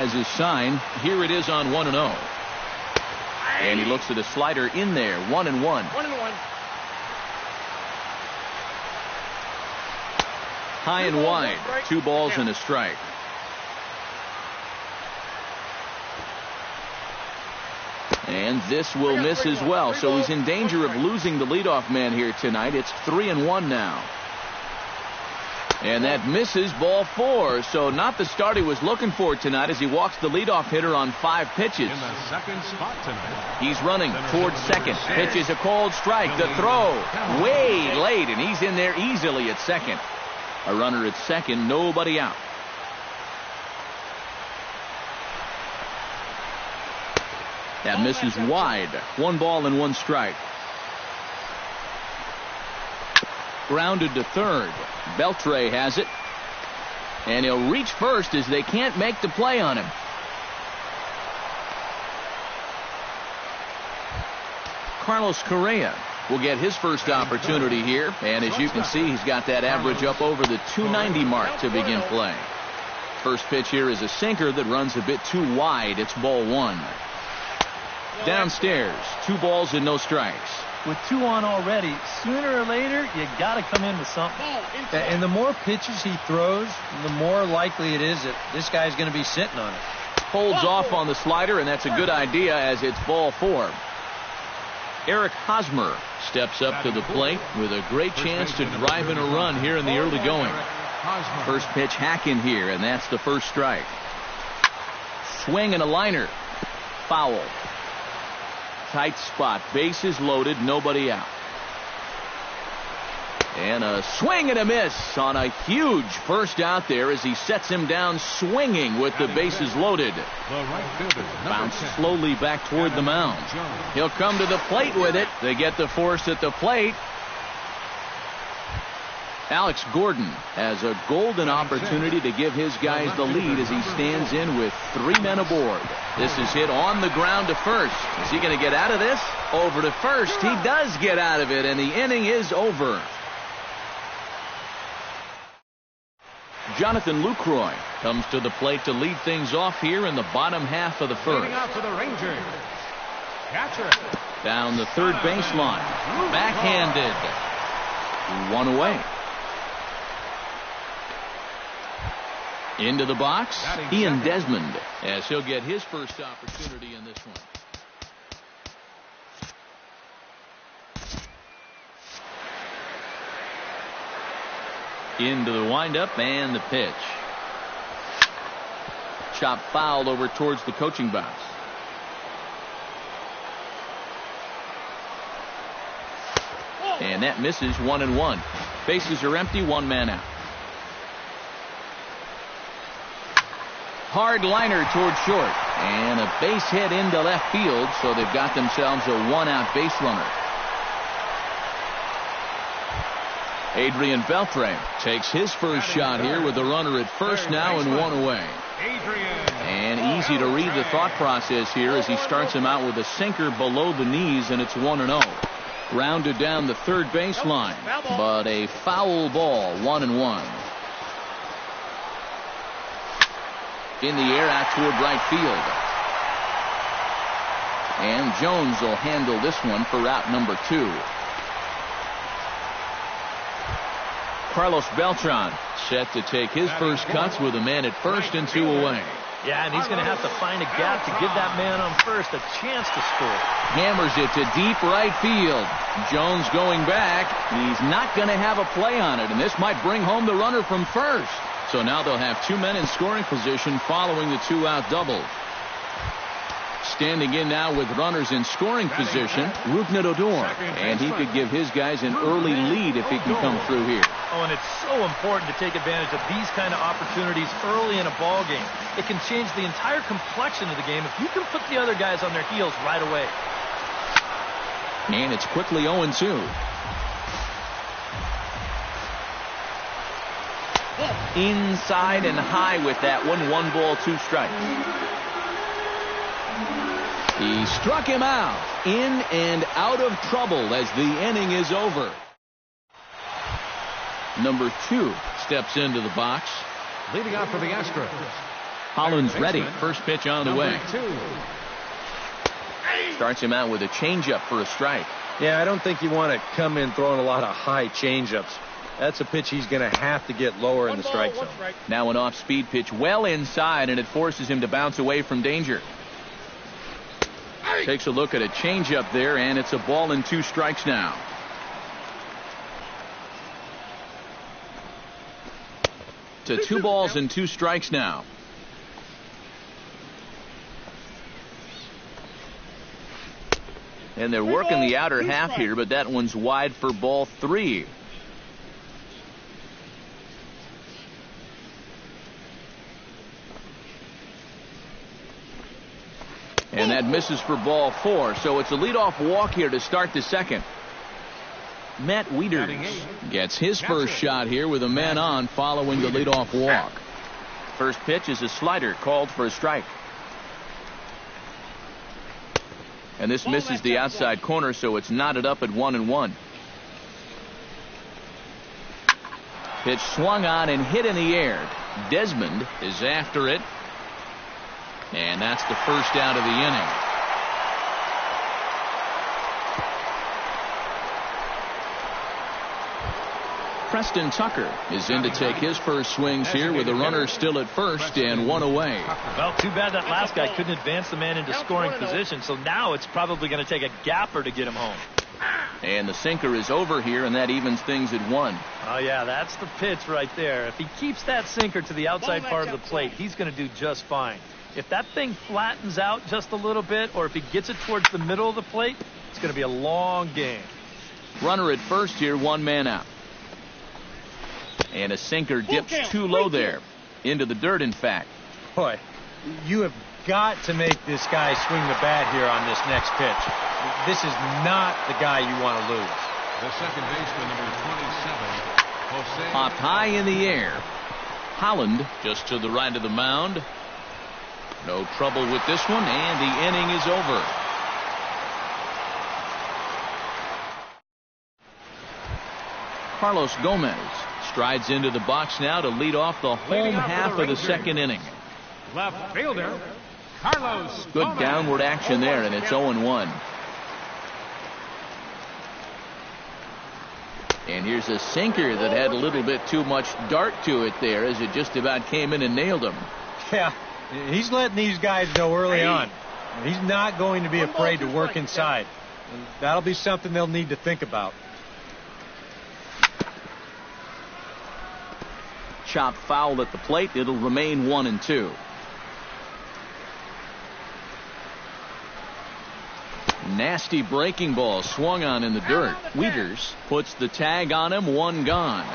As his sign, here it is on 1-0. And he looks at a slider in there, 1-1. 1-1. High and wide, 2 balls and a strike. And this will miss as well, so he's in danger of losing the leadoff man here tonight. It's 3-1 now. And that misses, ball 4. So not the start he was looking for tonight as he walks the leadoff hitter on 5 pitches. In the second spot tonight. He's running towards second. Pitches a cold strike. The throw way late, and he's in there easily at second. A runner at second, nobody out. That misses wide. 1 ball and 1 strike. Grounded to third. Beltre has it. And he'll reach first as they can't make the play on him. Carlos Correa will get his first opportunity here. And as you can see, he's got that average up over the 290 mark to begin play. First pitch here is a sinker that runs a bit too wide. It's ball 1. Downstairs, 2 balls and no strikes. With 2 on already, sooner or later, you got to come in with something. And the more pitches he throws, the more likely it is that this guy's going to be sitting on it. Holds off on the slider, and that's a good idea as it's ball 4. Eric Hosmer steps up to the plate with a great chance to drive in a run here in the early going. First pitch hack in here, and that's the first strike. Swing and a liner. Foul. Tight spot, bases loaded, nobody out. And a swing and a miss on a huge first out there as he sets him down swinging with the bases loaded. Bounce slowly back toward the mound. He'll come to the plate with it. They get the force at the plate. Alex Gordon has a golden opportunity to give his guys the lead as he stands in with 3 men aboard. This is hit on the ground to first. Is he going to get out of this? Over to first. He does get out of it, and the inning is over. Jonathan Lucroy comes to the plate to lead things off here in the bottom half of the first. Out for the Rangers. Catcher. Down the third baseline. Backhanded. 1 away. Into the box, Ian Desmond, as he'll get his first opportunity in this one. Into the windup and the pitch. Chop fouled over towards the coaching box. And that misses, 1-1. Bases are empty, 1 man out. Hard liner toward short. And a base hit into left field, so they've got themselves a 1-out base runner. Adrian Beltre takes his first shot here with a runner at first now and 1 away. And easy to read the thought process here as he starts him out with a sinker below the knees, and it's 1-0. Rounded down the third baseline, but a foul ball, 1-1. In the air out toward right field. And Jones will handle this one for route number 2. Carlos Beltran set to take his first cuts with a man at first and 2 away. Yeah, and he's going to have to find a gap to give that man on first a chance to score. Hammers it to deep right field. Jones going back. He's not going to have a play on it, and this might bring home the runner from first. So now they'll have 2 men in scoring position following the 2-out double. Standing in now with runners in scoring position, Rougned Odor, and he could give his guys an early lead if he can come through here. Oh, and it's so important to take advantage of these kind of opportunities early in a ball game. It can change the entire complexion of the game if you can put the other guys on their heels right away. And it's quickly 0-2. Inside and high with that one. 1 ball, 2 strikes. He struck him out. In and out of trouble as the inning is over. Number 2 steps into the box. Leading out for the Astros, Holland's ready. First pitch on the way. 2. Starts him out with a changeup for a strike. Yeah, I don't think you want to come in throwing a lot of high changeups. That's a pitch he's going to have to get lower in the strike zone. Now an off-speed pitch well inside, and it forces him to bounce away from danger. Takes a look at a changeup there, and it's a ball and 2 strikes now. To 2 balls and 2 strikes now. And they're working the outer half here, but that one's wide for ball 3. And that misses for ball 4. So it's a leadoff walk here to start the second. Matt Wieters gets his first shot here with a man on following the leadoff walk. First pitch is a slider called for a strike. And this misses the outside corner, so it's knotted up at 1-1. Pitch swung on and hit in the air. Desmond is after it. And that's the first out of the inning. Preston Tucker is in to take his first swings here with a runner still at first and 1 away. Well, too bad that last guy couldn't advance the man into scoring position, so now it's probably going to take a gapper to get him home. And the sinker is over here, and that evens things at 1. Oh, yeah, that's the pitch right there. If he keeps that sinker to the outside part of the plate, he's going to do just fine. If that thing flattens out just a little bit, or if he gets it towards the middle of the plate, it's going to be a long game. Runner at first here, 1 man out. And a sinker dips too low there. Into the dirt, in fact. Boy, you have got to make this guy swing the bat here on this next pitch. This is not the guy you want to lose. The second baseman, number 27, Jose. Popped high in the air. Holland just to the right of the mound. No trouble with this one, and the inning is over. Carlos Gomez strides into the box now to lead off the home half of the second inning. Left fielder, Carlos. Good Gomez. downward action there, and it's 0-1. And here's a sinker that had a little bit too much dart to it there as it just about came in and nailed him. Yeah, he's letting these guys know early on. He's not going to be afraid to work inside. That'll be something they'll need to think about. Chop foul at the plate. It'll remain 1-2. Nasty breaking ball swung on in the dirt. Wieters puts the tag on him. 1 gone.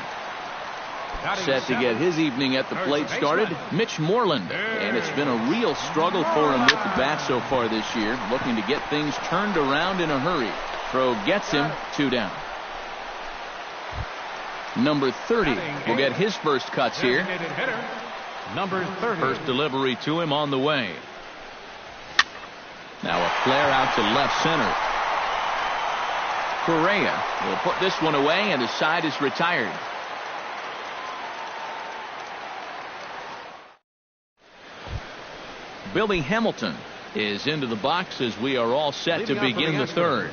Set to get his evening at the plate started, Mitch Moreland. And it's been a real struggle for him with the bat so far this year. Looking to get things turned around in a hurry. Throw gets him. 2 down. Number 30 will get his first cuts here. Number 30. First delivery to him on the way. Now a flare out to left center. Correa will put this one away, and his side is retired. Billy Hamilton is into the box as we are all set to begin the third.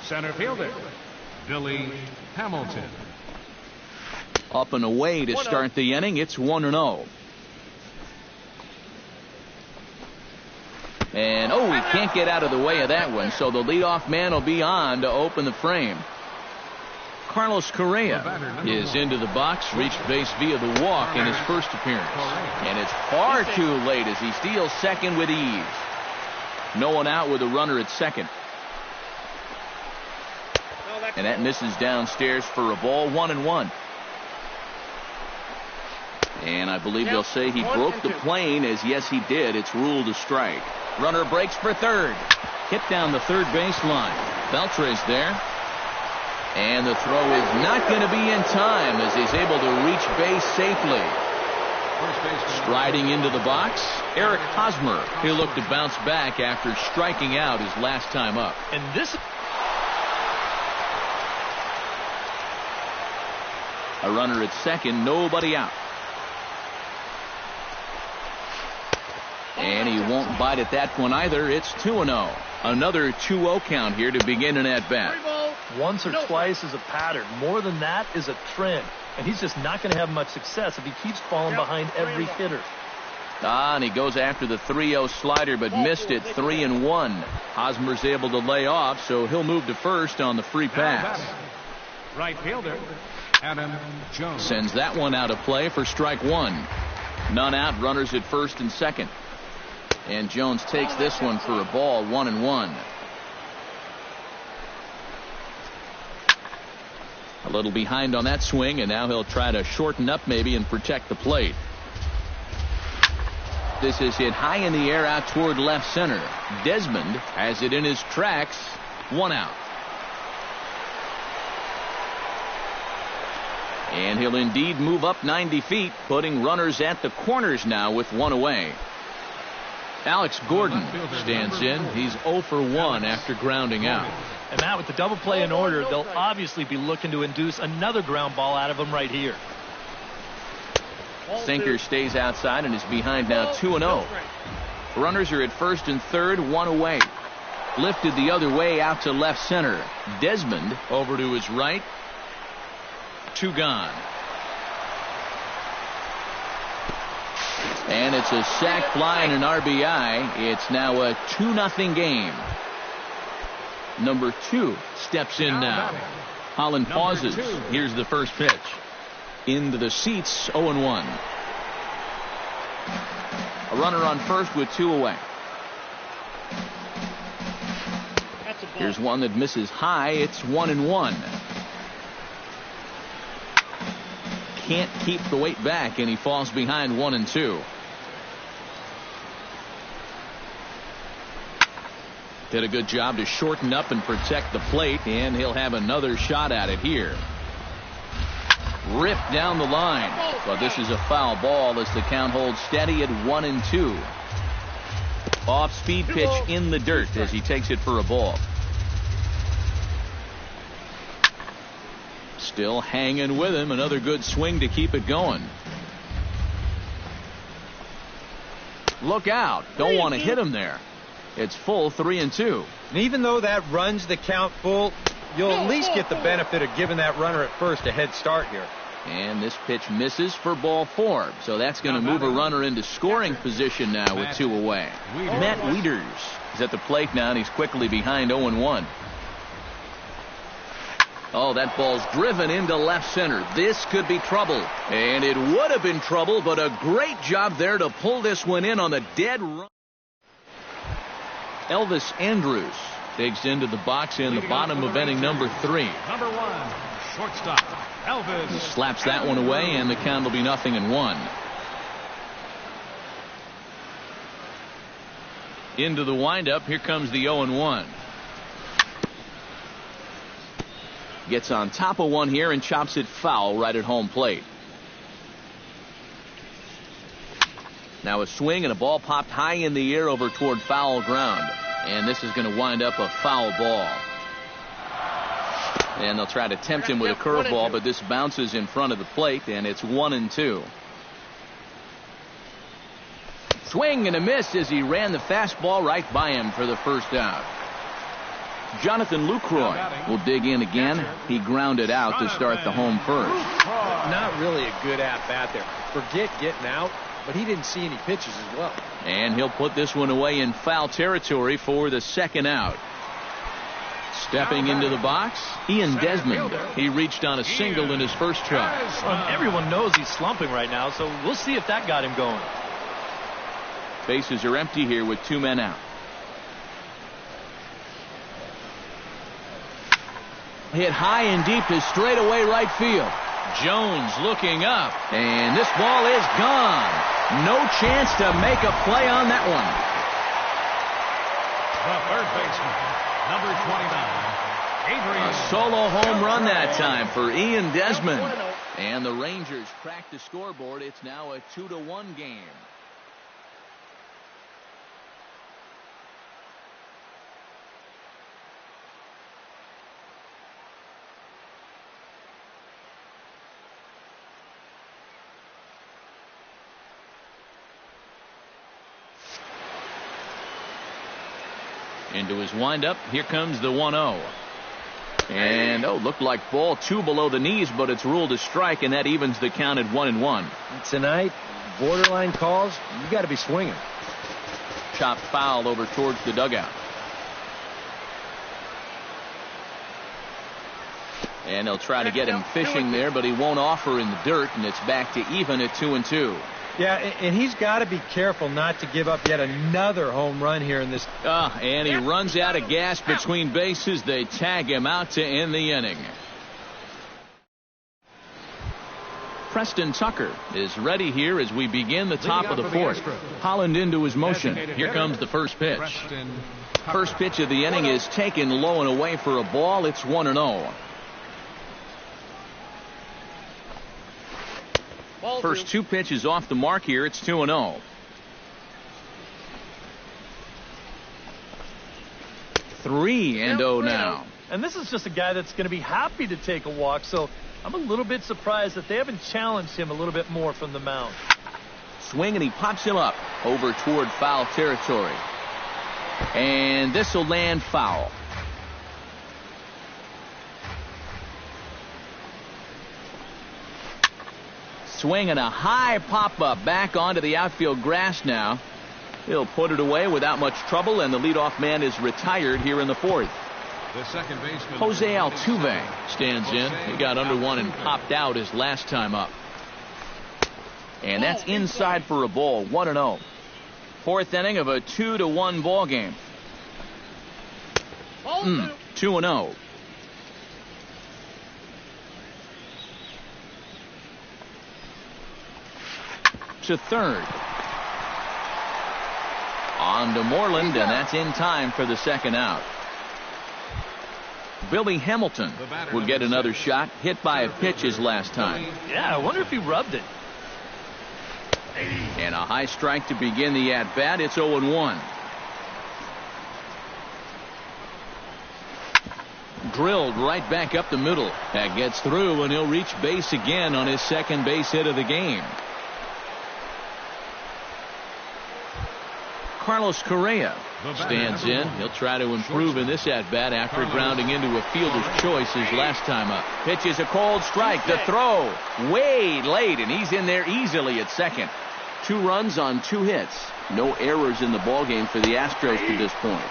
Center fielder, Billy Hamilton. Up and away to start the inning. It's 1-0. And he can't get out of the way of that one, so the leadoff man will be on to open the frame. Carlos Correa is into the box, reached base via the walk in his first appearance. And it's far too late as he steals second with ease. No one out with a runner at second. And that misses downstairs for a ball. 1-1. And I believe they'll say he broke the plane, as yes he did. It's ruled a strike. Runner breaks for third. Hit down the third baseline. Beltre's there. And the throw is not going to be in time as he's able to reach base safely. Striding into the box, Eric Hosmer. He'll look to bounce back after striking out his last time up. And this... A runner at second, nobody out. won't bite at that one either. It's 2-0. Another 2-0 count here to begin an at-bat. Once or twice is a pattern. More than that is a trend. And he's just not going to have much success if he keeps falling behind every hitter. And he goes after the 3-0 slider, but missed it. 3-1. Hosmer's able to lay off, so he'll move to first on the free pass. Right fielder, Adam Jones. Sends that one out of play for strike one. None out, runners at first and second. And Jones takes this one for a ball, 1-1. A little behind on that swing, and now he'll try to shorten up maybe and protect the plate. This is hit high in the air out toward left center. Desmond has it in his tracks. 1 out. And he'll indeed move up 90 feet, putting runners at the corners now with 1 away. Alex Gordon stands in. He's 0 for 1 after grounding out. And Matt, with the double play in order, they'll obviously be looking to induce another ground ball out of him right here. Sinker stays outside and is behind now 2-0. Runners are at first and third, 1 away. Lifted the other way out to left center. Desmond over to his right. 2 gone. And it's a sac fly and an RBI. It's now a 2-0 game. Number 2 steps in now. Holland pauses. Here's the first pitch. Into the seats, 0-1. A runner on first with 2 away. Here's one that misses high. It's 1-1. Can't keep the weight back, and he falls behind 1-2. Did a good job to shorten up and protect the plate, and he'll have another shot at it here. Ripped down the line, but this is a foul ball as the count holds steady at 1-2. Off speed pitch in the dirt as he takes it for a ball. Still hanging with him. Another good swing to keep it going. Look out. Don't want to hit him there. It's full 3-2. And even though that runs the count full, you'll at least get the benefit of giving that runner at first a head start here. And this pitch misses for ball 4. So that's going to move a runner into scoring position now with 2 away. Matt Wieters is at the plate now, and he's quickly behind 0-1. Oh, that ball's driven into left center. This could be trouble. And it would have been trouble, but a great job there to pull this one in on the dead run. Elvis Andrus digs into the box in the bottom of inning number 3. Number 1, shortstop, Elvis. He slaps that one away, and the count will be 0-1. Into the windup. Here comes the 0-1. Gets on top of one here and chops it foul right at home plate. Now a swing and a ball popped high in the air over toward foul ground. And this is going to wind up a foul ball. And they'll try to tempt him with a curveball, but this bounces in front of the plate, and it's 1-2. Swing and a miss as he ran the fastball right by him for the first out. Jonathan Lucroy will dig in again. He grounded out to start the home first. Not really a good at-bat there. Forget getting out, but he didn't see any pitches as well. And he'll put this one away in foul territory for the second out. Stepping into the box, Ian Desmond. He reached on a single in his first try. Everyone knows he's slumping right now, so we'll see if that got him going. Bases are empty here with 2 men out. Hit high and deep to straightaway right field. Jones looking up, and this ball is gone. No chance to make a play on that one. The third baseman, number 29, Adrian. A solo home run that time for Ian Desmond. And the Rangers crack the scoreboard. It's now a 2-1 game. Into his windup. Here comes the 1-0. And looked like ball 2 below the knees, but it's ruled a strike, and that evens the count at 1-1. Tonight, borderline calls, you got to be swinging. Chopped foul over towards the dugout. And they'll try to get him fishing there, but he won't offer in the dirt, and it's back to even at 2-2. Yeah, and he's got to be careful not to give up yet another home run here in this. And he runs out of gas between bases. They tag him out to end the inning. Preston Tucker is ready here as we begin the top of the fourth. Holland into his motion. Here comes the first pitch. First pitch of the inning is taken low and away for a ball. It's 1-0. First 2 pitches off the mark here. It's 2-0. Three and 0 now. And this is just a guy that's going to be happy to take a walk, so I'm a little bit surprised that they haven't challenged him a little bit more from the mound. Swing, and he pops him up over toward foul territory. And this will land foul. Swing and a high pop-up back onto the outfield grass now. He'll put it away without much trouble, and the leadoff man is retired here in the fourth. The second baseman, Jose Altuve, stands in. He got under one and popped out his last time up. And that's inside for a ball. 1-0. Fourth inning of a 2-1 ball game. 2-0. To third. On to Moreland, and that's in time for the second out. Billy Hamilton will get another shot. Hit by a pitch his last time. Yeah, I wonder if he rubbed it. And a high strike to begin the at-bat. It's 0-1. Drilled right back up the middle. That gets through, and he'll reach base again on his second base hit of the game. Carlos Correa stands in. He'll try to improve in this at-bat after grounding into a fielder's choice his last time up. Pitches a cold strike. The throw way late, and he's in there easily at second. 2 runs on 2 hits. No errors in the ballgame for the Astros to this point.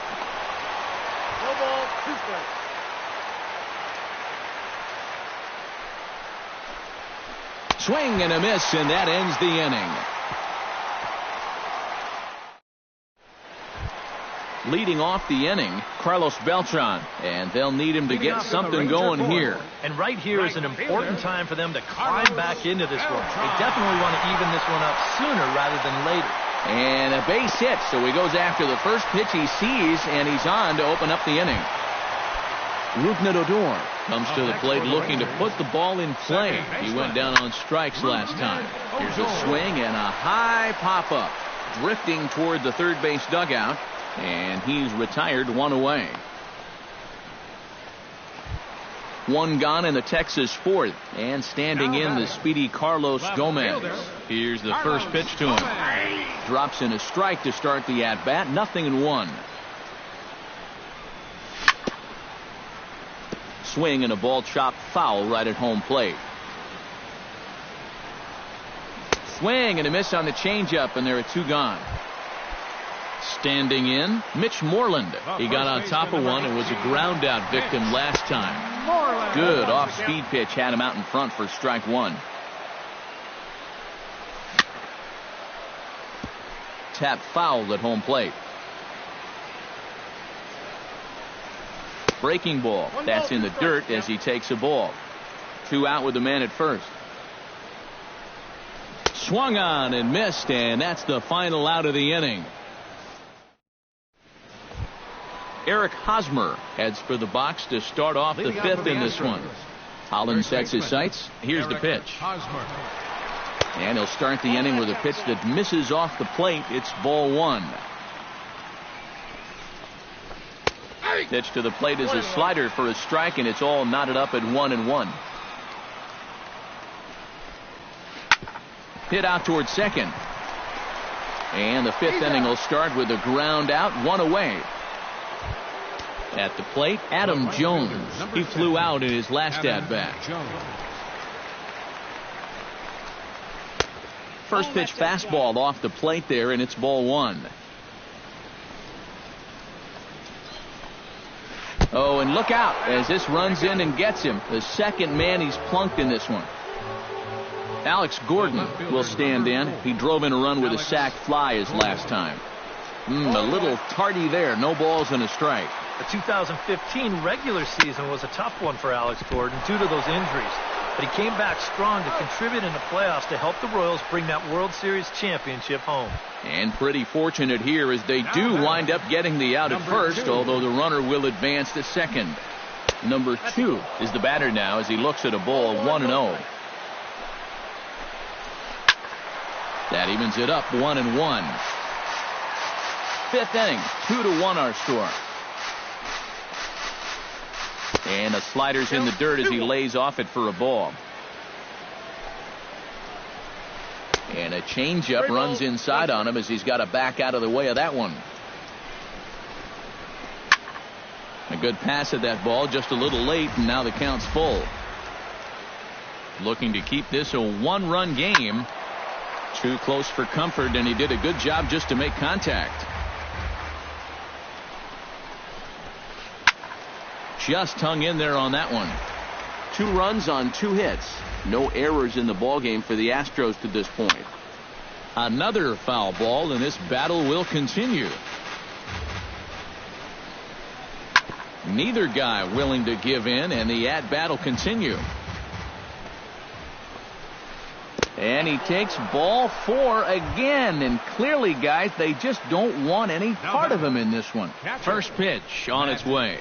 No ball, 2 strikes. Swing and a miss, and that ends the inning. Leading off the inning, Carlos Beltran, and they'll need him to get something going here. And right here is an important time for them to climb back into this one. They definitely want to even this one up sooner rather than later. And a base hit, so he goes after the first pitch he sees, and he's on to open up the inning. Rougned Odor comes to the plate looking to put the ball in play. He went down on strikes last time. Here's a swing and a high pop-up, drifting toward the third base dugout. And he's retired, 1 away. 1 gone in the Texas fourth. And standing in the speedy Carlos Gomez. Here's the first pitch to him. Drops in a strike to start the at-bat. 0-1. Swing and a ball chopped foul right at home plate. Swing and a miss on the changeup, and there are 2 gone. Standing in, Mitch Moreland. He got on top of one and was a ground out victim last time. Good off-speed pitch had him out in front for strike 1. Tap foul at home plate. Breaking ball. That's in the dirt as he takes a ball. 2 out with the man at first. Swung on and missed, and that's the final out of the inning. Eric Hosmer heads for the box to start off the 5th in this one. Holland sets his sights. Here's the pitch. And he'll start the inning with a pitch that misses off the plate. It's ball 1. Pitch to the plate is a slider for a strike, and it's all knotted up at 1-1. Hit out towards second. And the 5th inning will start with a ground out, 1 away. At the plate, Adam Jones. He flew out in his last at-bat. First pitch fastball off the plate there, and it's ball one. Oh, and look out as this runs in and gets him. The second man he's plunked in this one. Alex Gordon will stand in. He drove in a run with a sac fly his last time. A little tardy there. No balls and a strike. The 2015 regular season was a tough one for Alex Gordon due to those injuries. But he came back strong to contribute in the playoffs to help the Royals bring that World Series championship home. And pretty fortunate here as they do wind up getting the out at first, although the runner will advance to second. Number 2 is the batter now as he looks at a ball 1-0. That evens it up 1-1. Fifth inning, 2-1 our score. And a slider's in the dirt as he lays off it for a ball. And a changeup runs inside on him as he's got to back out of the way of that one. A good pass at that ball, just a little late, and now the count's full. Looking to keep this a one-run game. Too close for comfort, and he did a good job just to make contact. Just hung in there on that one. 2 runs on 2 hits. No errors in the ballgame for the Astros to this point. Another foul ball, and this battle will continue. Neither guy willing to give in, and the at-bat will continue. And he takes ball 4 again. And clearly, guys, they just don't want any part of him in this one. First pitch on its way.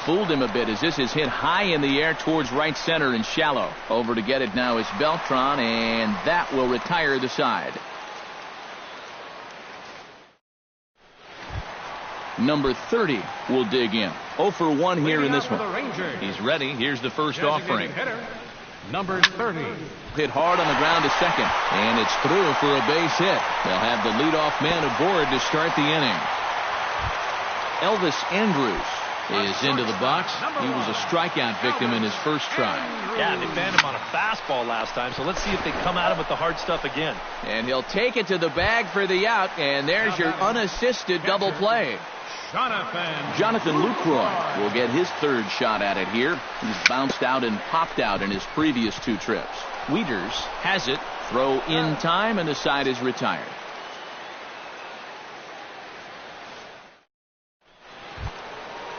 Fooled him a bit as this is hit high in the air towards right center and shallow. Over to get it now is Beltran, and that will retire the side. Number 30 will dig in. 0 for 1 here in this one. He's ready. Here's the first offering. Number 30. Hit hard on the ground to second, and it's through for a base hit. They'll have the leadoff man aboard to start the inning. Elvis Andrus is into the box. He was a strikeout victim in his first try. Yeah, they banned him on a fastball last time, so let's see if they come at him with the hard stuff again. And he'll take it to the bag for the out, and there's your unassisted double play. Jonathan Lucroy will get his third shot at it here. He's bounced out and popped out in his previous 2 trips. Wieters has it. Throw in time, and the side is retired.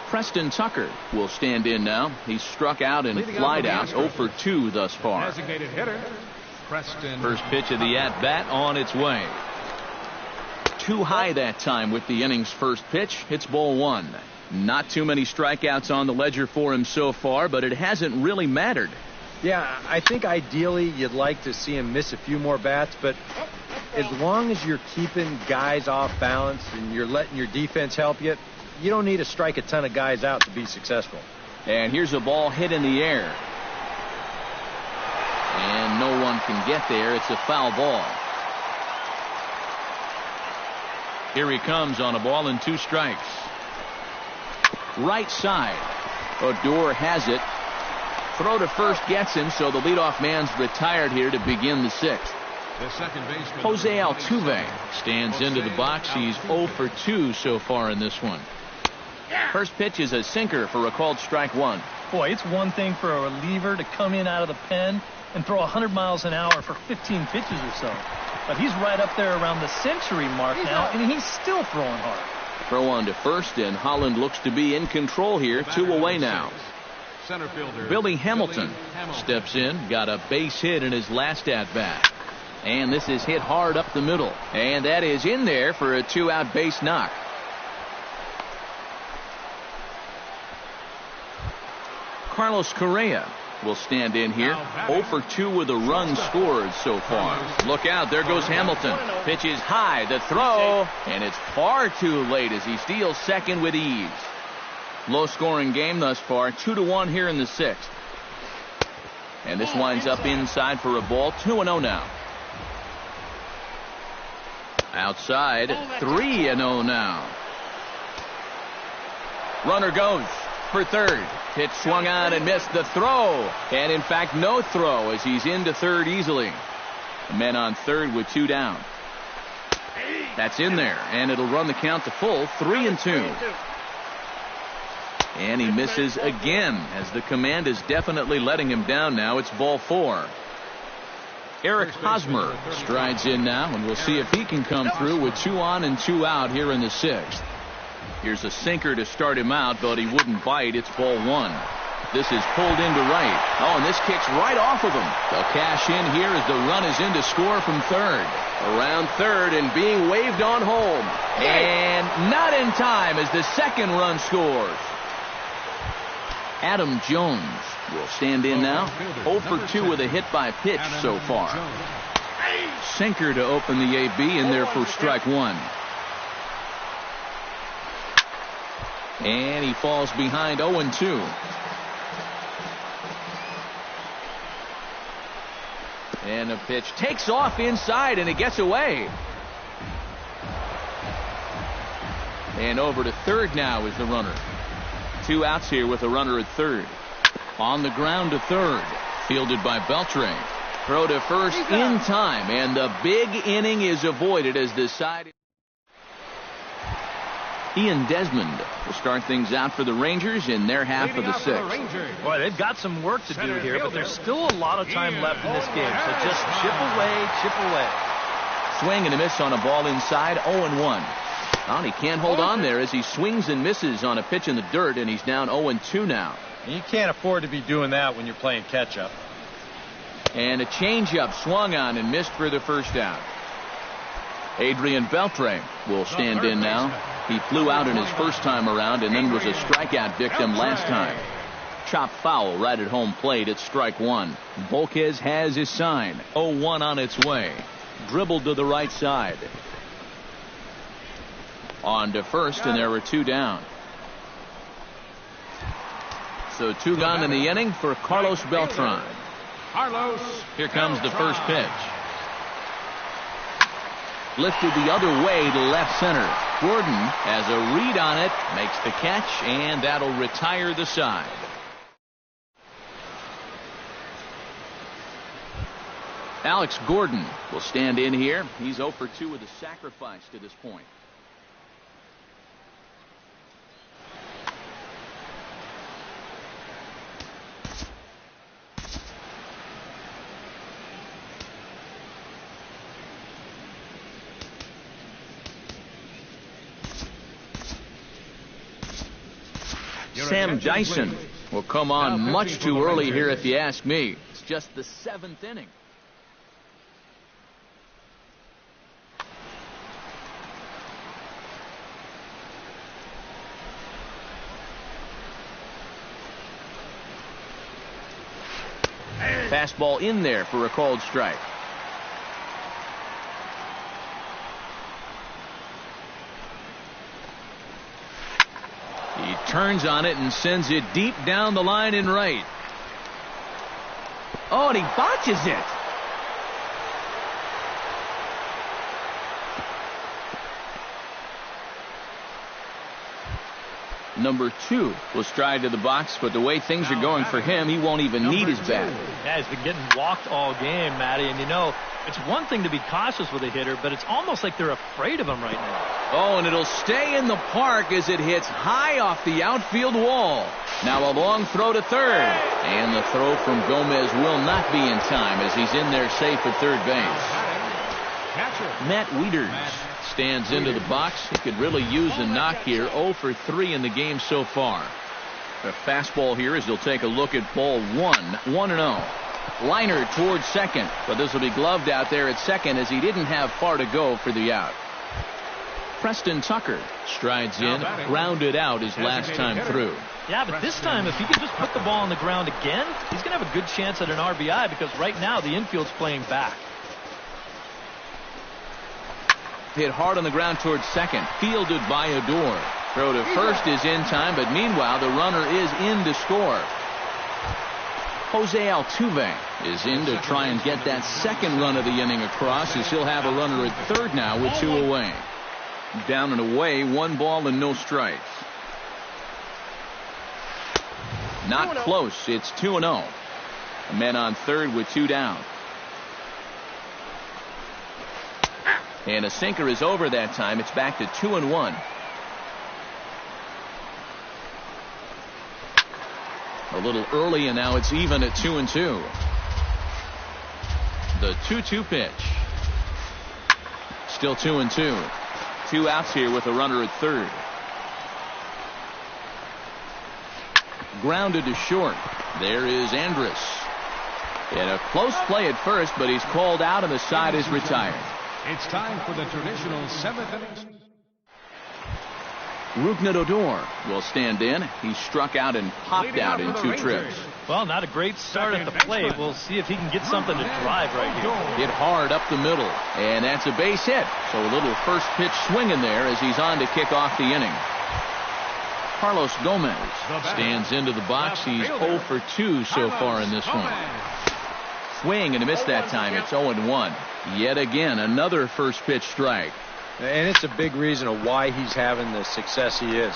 Preston Tucker will stand in now. He's struck out and flied out. 0 for 2 thus far. First pitch of the at-bat on its way. Too high that time with the inning's first pitch. It's ball 1. Not too many strikeouts on the ledger for him so far, but it hasn't really mattered. Yeah, I think ideally you'd like to see him miss a few more bats, but as long as you're keeping guys off balance and you're letting your defense help you, you don't need to strike a ton of guys out to be successful. And here's a ball hit in the air. And no one can get there. It's a foul ball. Here he comes on a ball and 2 strikes. Right side. Odor has it. Throw to first gets him, so the leadoff man's retired here to begin the 6th. Jose Altuve stands into the box. He's 0 for 2 so far in this one. First pitch is a sinker for a called strike 1. Boy, it's one thing for a reliever to come in out of the pen and throw 100 miles an hour for 15 pitches or so. But he's right up there around the century mark now, and he's still throwing hard. Throw on to first, and Holland looks to be in control here. 2 away now. Billy Hamilton steps in, got a base hit in his last at-bat. And this is hit hard up the middle. And that is in there for a 2-out base knock. Carlos Correa will stand in here. 0 for 2 with a run scored so far. Look out, there goes Hamilton. Pitch is high, the throw, and it's far too late as he steals second with ease. Low scoring game thus far. 2-1 here in the 6th. And this winds up inside for a ball. 2-0 now. Outside, 3-0 now. Runner goes for third. Pitch swung on and missed. The throw. And in fact, no throw as he's into third easily. The men on third with 2 down. That's in there, and it'll run the count to full, 3-2. And he misses again as the command is definitely letting him down now. It's ball 4. Eric Hosmer strides in now, and we'll see if he can come through with 2 on and 2 out here in the 6th. Here's a sinker to start him out, but he wouldn't bite. It's ball 1. This is pulled into right. Oh, and this kicks right off of him. They'll cash in here as the run is in to score from third. Around third and being waved on home. And not in time as the second run scores. Adam Jones will stand in now. 0 for 2 with a hit by pitch so far. Sinker to open the AB in there for strike 1. And he falls behind 0-2. And the pitch takes off inside, and it gets away. And over to third now is the runner. 2 outs here with a runner at third. On the ground to third. Fielded by Beltre. Throw to first in time, and the big inning is avoided as the side. Ian Desmond will start things out for the Rangers in their half of the 6th. Boy, they've got some work to do here, but there's still a lot of time left in this game. So just chip away, chip away. Swing and a miss on a ball inside, 0-1. Well, he can't hold on there as he swings and misses on a pitch in the dirt, and he's down 0-2 now. You can't afford to be doing that when you're playing catch-up. And a changeup swung on and missed for the first out. Adrian Beltre will stand in now. He flew out in his first time around and then was a strikeout victim last time. Chopped foul right at home plate. It's strike 1. Volquez has his sign. 0-1 on its way. Dribbled to the right side. On to first, and there were 2 down. So 2 gone in the inning for Carlos Beltran. Here comes the first pitch. Lifted the other way to left center. Gordon has a read on it, makes the catch, and that'll retire the side. Alex Gordon will stand in here. He's 0 for 2 with a sacrifice to this point. Sam Dyson will come on much too early here if you ask me. It's just the 7th inning. Fastball in there for a called strike. He turns on it and sends it deep down the line in right. Oh, and he botches it. Number 2 will stride to the box, but the way things are going for him, he won't even need his bat. Yeah, he's been getting walked all game, Matty, and you know, it's one thing to be cautious with a hitter, but it's almost like they're afraid of him right now. Oh, and it'll stay in the park as it hits high off the outfield wall. Now a long throw to third, and the throw from Gomez will not be in time as he's in there safe at third base. Matt Wieters stands into the box. He could really use a knock here. 0 for 3 in the game so far. The fastball here as he'll take a look at ball 1-0. Liner towards second, but this will be gloved out there at second as he didn't have far to go for the out. Preston Tucker strides in, grounded out his last time through. Yeah, but this time if he can just put the ball on the ground again, he's going to have a good chance at an RBI because right now the infield's playing back. Hit hard on the ground towards second, fielded by Adore. Throw to first is in time, but meanwhile the runner is in to score. Jose Altuve is in to try and get that second run of the inning across as he'll have a runner at third now with 2 away. Down and away, 1 ball and no strikes. Not close. It's 2-0. Men on third with 2 down. And a sinker is over that time. It's back to 2-1. A little early, and now it's even at 2-2. The 2-2 pitch. Still 2-2. 2 outs here with a runner at third. Grounded to short. There is Andrus. And a close play at first, but he's called out and the side is retired. It's time for the traditional 7th inning. Rougned will stand in. He struck out and popped out in 2 trips. Well, not a great start at the plate. We'll see if he can get something to drive right here. Hit hard up the middle, and that's a base hit. So a little first pitch swing in there as he's on to kick off the inning. Carlos Gomez stands into the box. He's 0 for 2 so far in this one. Swing and a miss that time. It's 0-1. Yet again, another first pitch strike. And it's a big reason of why he's having the success he is.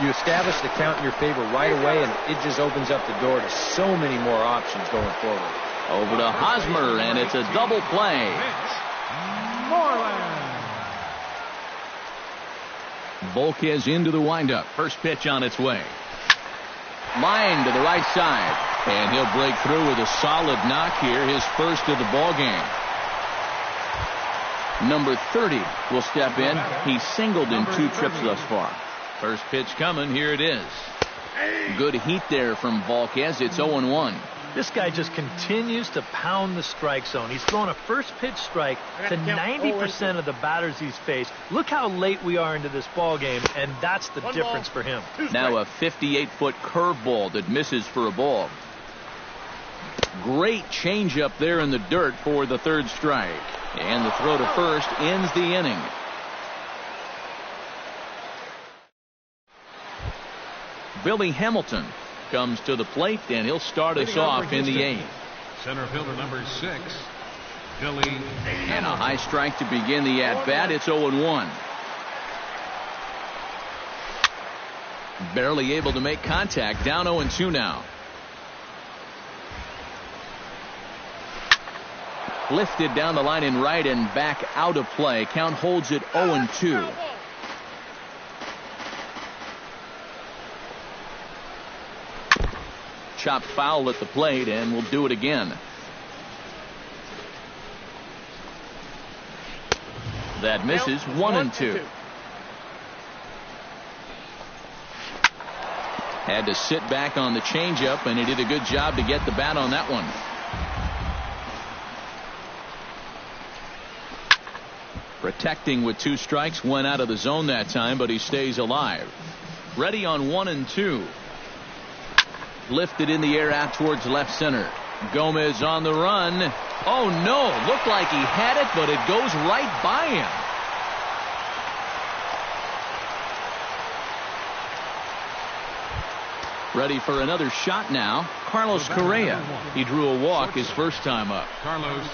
You establish the count in your favor right away, and it just opens up the door to so many more options going forward. Over to Hosmer, and it's a double play. Volquez into the windup. First pitch on its way. Line to the right side, and he'll break through with a solid knock here, his first of the ball game. Number 30 will step in. He's singled in 2 trips thus far. First pitch coming. Here it is. Good heat there from Volquez. It's 0-1. This guy just continues to pound the strike zone. He's thrown a first pitch strike to 90% of the batters he's faced. Look how late we are into this ball game, and that's the difference for him. Now a 58-foot curveball that misses for a ball. Great changeup there in the dirt for the 3rd strike. And the throw to first ends the inning. Billy Hamilton comes to the plate, and he'll start us off in the 8th. Center fielder number 6, Billy. And a high strike to begin the at-bat. It's 0-1. Barely able to make contact. Down 0-2 now. Lifted down the line in right and back out of play. Count holds it 0-2. Chopped foul at the plate, and we'll do it again. That misses. 1-2. Had to sit back on the changeup, and he did a good job to get the bat on that one. Protecting with 2 strikes, went out of the zone that time, but he stays alive. Ready on 1-2. Lifted in the air out towards left center. Gomez on the run. Oh no, looked like he had it, but it goes right by him. Ready for another shot now. Carlos Correa. He drew a walk his first time up. Carlos.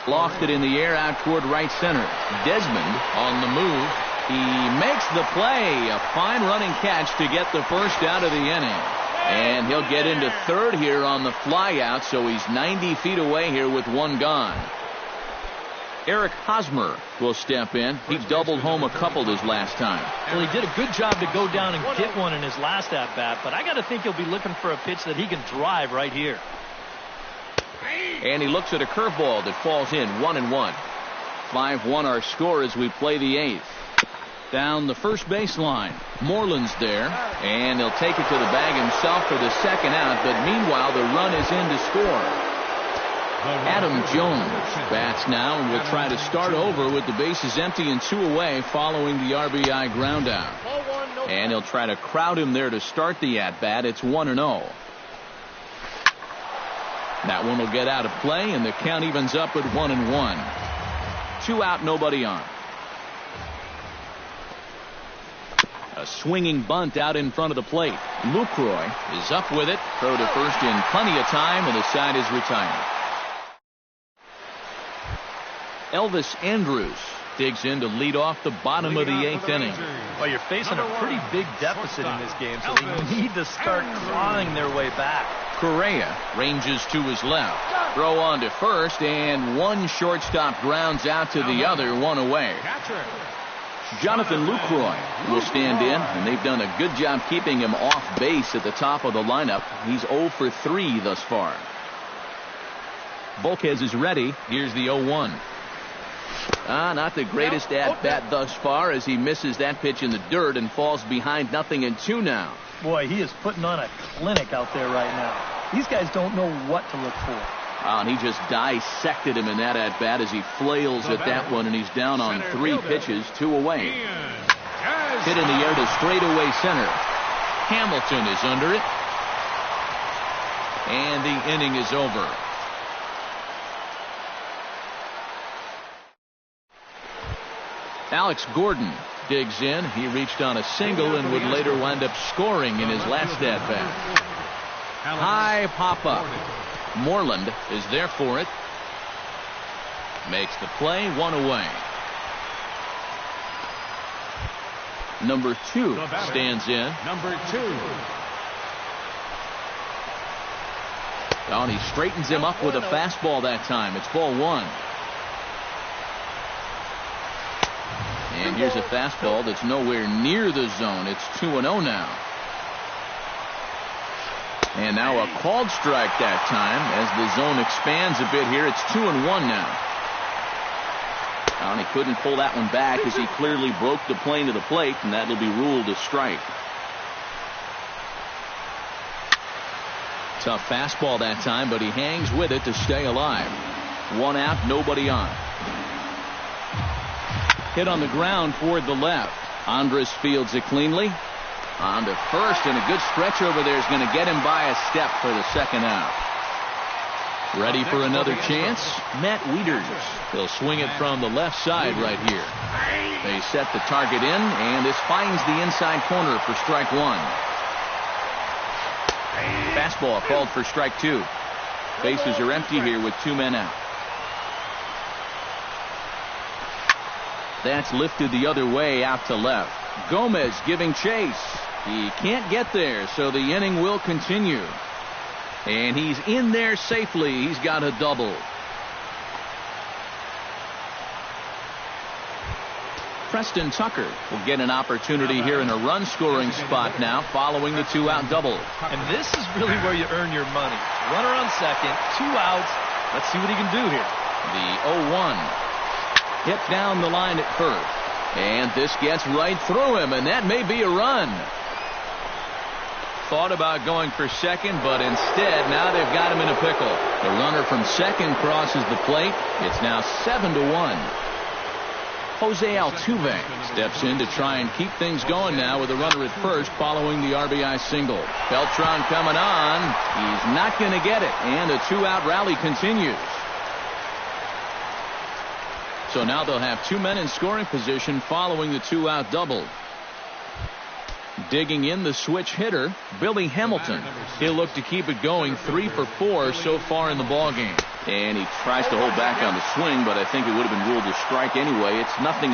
Lofted in the air out toward right center. Desmond on the move. He makes the play. A fine running catch to get the first out of the inning. And he'll get into third here on the flyout, so he's 90 feet away here with 1 gone. Eric Hosmer will step in. He doubled home a couple his last time. Well, he did a good job to go down and get one in his last at-bat, but I got to think he'll be looking for a pitch that he can drive right here. And he looks at a curveball that falls in. 1-1. 5-1 our score as we play the 8th. Down the first baseline. Moreland's there, and he'll take it to the bag himself for the second out, but meanwhile the run is in to score. Adam Jones bats now and will try to start over with the bases empty and 2 away following the RBI ground out. And he'll try to crowd him there to start the at-bat. It's 1-0. That one will get out of play, and the count evens up at 1-1. 2 out, nobody on. A swinging bunt out in front of the plate. Lucroy is up with it. Throw to first in plenty of time, and the side is retired. Elvis Andrus digs in to lead off the bottom of the 8th inning. Well, you're facing a pretty big deficit in this game, so they need to start clawing their way back. Correa ranges to his left. Throw on to first, and one shortstop grounds out to the other, one away. Jonathan Lucroy will stand in, and they've done a good job keeping him off base at the top of the lineup. He's 0 for 3 thus far. Volquez is ready. Here's the 0-1. Not the greatest at-bat thus far as he misses that pitch in the dirt and falls behind 0-2 now. Boy, he is putting on a clinic out there right now. These guys don't know what to look for. And he just dissected him in that at-bat as he flails at that one, and he's down on 3 pitches, 2 away. Hit in the air to straightaway center. Hamilton is under it. And the inning is over. Alex Gordon digs in. He reached on a single and would later wind up scoring in his last at-bat. High pop-up. Moreland is there for it. Makes the play, 1 away. Number 2 stands in. Number 2. And he straightens him up with a fastball that time. It's ball 1. And here's a fastball that's nowhere near the zone. It's 2-0 now. And now a called strike that time as the zone expands a bit here. It's 2-1 now. And he couldn't pull that one back as he clearly broke the plane to the plate, and that'll be ruled a strike. Tough fastball that time, but he hangs with it to stay alive. 1 out, nobody on. Hit on the ground toward the left. Andres fields it cleanly. On to first, and a good stretch over there is going to get him by a step for the 2nd out. Ready for another chance? Matt Wieters. He'll swing it from the left side right here. They set the target in, and this finds the inside corner for strike 1. Fastball called for strike 2. Bases are empty here with 2 men out. That's lifted the other way out to left. Gomez giving chase. He can't get there, so the inning will continue. And he's in there safely. He's got a double. Preston Tucker will get an opportunity here in a run-scoring spot now following the 2-out double. And this is really where you earn your money. Runner on second, 2 outs. Let's see what he can do here. The 0-1. Hit down the line at first. And this gets right through him, and that may be a run. Thought about going for second, but instead, now they've got him in a pickle. The runner from second crosses the plate. It's now 7-1. Jose Altuve steps in to try and keep things going now with a runner at first following the RBI single. Beltran coming on. He's not going to get it, and a 2-out rally continues. So now they'll have 2 men in scoring position following the 2-out double. Digging in the switch hitter, Billy Hamilton. He'll look to keep it going, 3 for 4 so far in the ballgame. And he tries to hold back on the swing, but I think it would have been ruled a strike anyway. It's 0-1.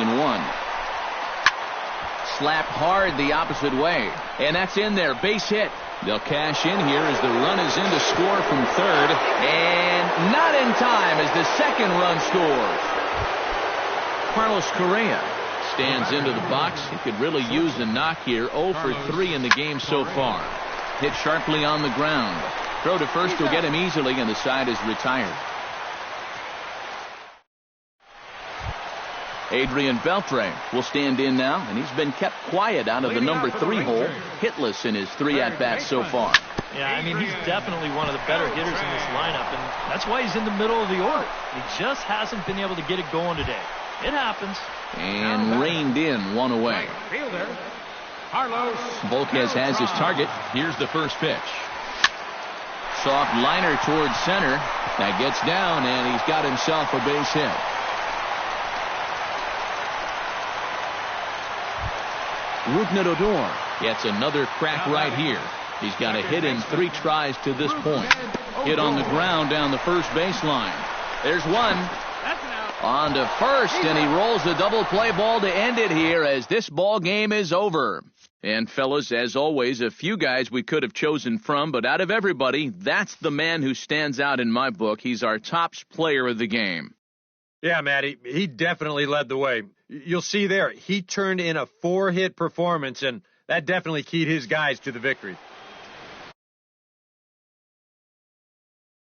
Slapped hard the opposite way. And that's in there, base hit. They'll cash in here as the run is in to score from third. And not in time as the second run scores. Carlos Correa stands into the box. He could really use a knock here. 0 for 3 in the game so far. Hit sharply on the ground. Throw to first will get him easily, and the side is retired. Adrian Beltre will stand in now, and he's been kept quiet out of the number 3 hole. Hitless in his 3 at-bats so far. Yeah, I mean, he's definitely one of the better hitters in this lineup, and that's why he's in the middle of the order. He just hasn't been able to get it going today. It happens. And reined in, 1 away. Volquez has his target. Here's the first pitch. Soft liner towards center. That gets down, and he's got himself a base hit. Rougned Odor gets another crack right here. He's got a hit in 3 tries to this point. Hit on the ground down the first baseline. There's one. That's an out. On to first, and he rolls the double play ball to end it here as this ball game is over. And, fellas, as always, a few guys we could have chosen from, but out of everybody, that's the man who stands out in my book. He's our top player of the game. Yeah, Matty, he definitely led the way. You'll see there, he turned in a 4-hit performance, and that definitely keyed his guys to the victory.